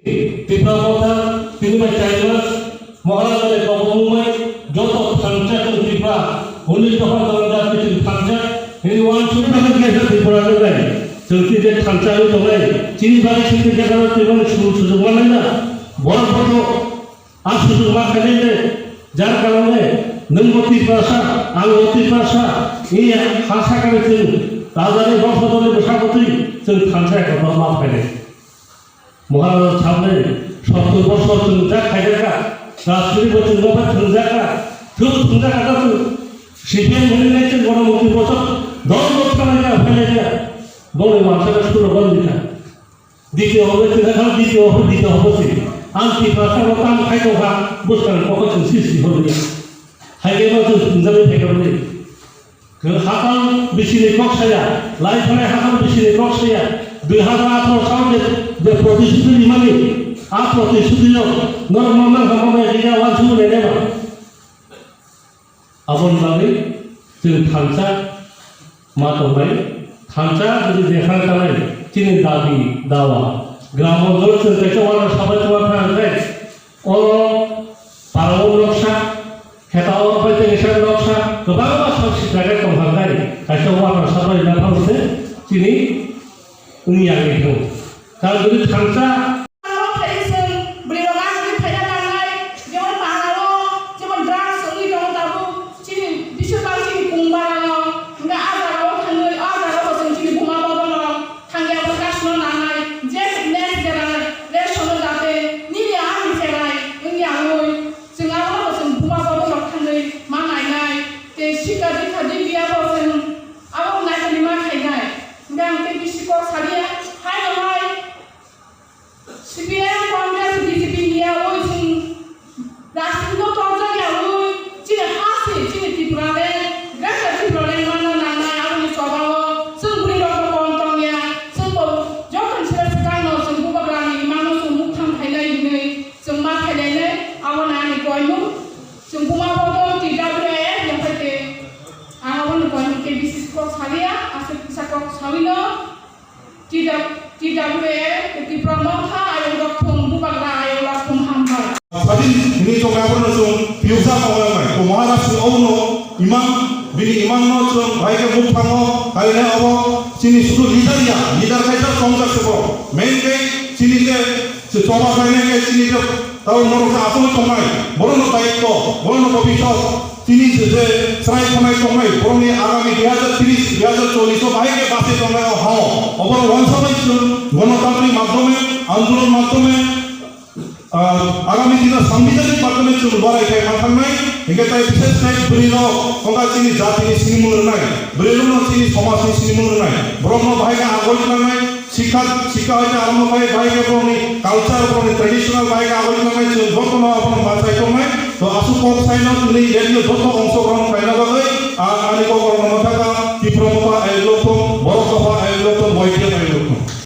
ত্রিপুরা তিনি চাইবাস মহারাজের গভর্নমেন্ট যত ফাংশন ত্রিপুরা 19 দফা জাতীয় ফাংশন এই ওয়ান সুবিধা গেছে ত্রিপুরা দেয় চলতি যে ফাংশন দলাই চিনি বাড়ি থেকে জায়গা ত্রিপুরা সুযোগ মানে না বড় বড় আর সুযোগ মাখানে যার কারণে নমতি ভাষা আলতি ভাষা এই ভাষা কাছে রাজাদের বংশধরের বসাপতি जों फांसाय কথা মাপ ফেলে মহারাজ সামনে 70 বছর যা খাইজাকা রাজপুরি বছর বাবা থুজাকা খুব থুজাকা তো সিপিএম হয়ে গেছে গণমন্ত্রী বছর 10 বছর আগে ফেলে যায় বলে মাথাটা শুরু করে দিতা দ্বিতীয় হবে দেখা দ্বিতীয় হবে আন্তি ভাষা কাম খাইতো ভা বুঝতাম কখন সৃষ্টি হবে হাইগে মতো থুজাবে ফেলে হাকাল বিশিনি কক্সায়া লাইফানে হাকাল বিশিনি কক্সায়া 2018 সালে যে প্রতিশ্রুতি নিমানি আর প্রতিশ্রুতিও নরমাল হামামে রিয়া ওয়ানসু নেবা আপন লাগে जों थांसा मातबाय थांसा যদি দেখা কালাই চিনি দাবি দাওয়া গ্রাম অঞ্চল থেকে ওরা সবাই তোমার থাকে ও পারো রক্ষা খেতাও পাইতে গেছে রক্ষা গোবাং সাহসী জায়গায় কমহাঙ্গাই কাছে ওরা সবাই দেখা হচ্ছে চিনি উনি আগে তো তার যদি থাংসা ini coba pun langsung biasa orang lain. Kemana sih orang imam bini imam langsung baiknya bukan kali ini awak sini sudah leader kita songkak sebab main ke sini ke secoba kali ini sini ke tahu mereka apa tomai, boron baik to, boron kopisau sini je serai tomai tomai, boron ni agami 2030, 2040 baiknya pasti tomai hao. Orang wanita itu গণতান্ত্রিক মাধ্যমে আন্দোলন মাধ্যমে আগামী দিনে সাংবিধানিক মাধ্যমে লড়াই খাই মাথান নাই একে তাই বিশেষ নাই ব্রিল কঙ্কা চিনি জাতিনি সিনিমুল নাই ব্রিল চিনি সমাজনি সিনিমুল নাই ব্রহ্ম ভাইকে আগল নাই শিক্ষা শিক্ষা হইতে আরম্ভ ভাই ভাইকে প্রনি কালচার প্রনি ট্রেডিশনাল ভাইকে আগল নাই যত না আপন ভাষায় তো নাই তো আসু কম সাইন তুমি রেডিও যত অংশ